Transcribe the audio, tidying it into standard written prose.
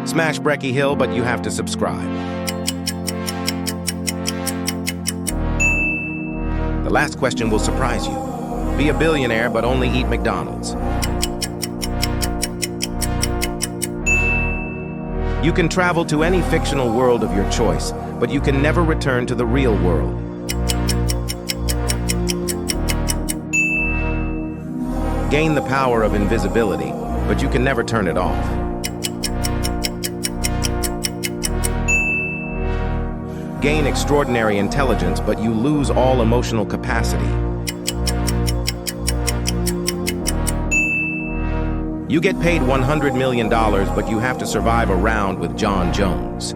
Smash Brecky Hill, but you have to subscribe. The last question will surprise you. Be a billionaire, but only eat McDonald's. You can travel to any fictional world of your choice, but you can never return to the real world. Gain the power of invisibility, but you can never turn it off. Gain extraordinary intelligence, but you lose all emotional capacity. You get paid $100 million, but you have to survive a round with Jon Jones.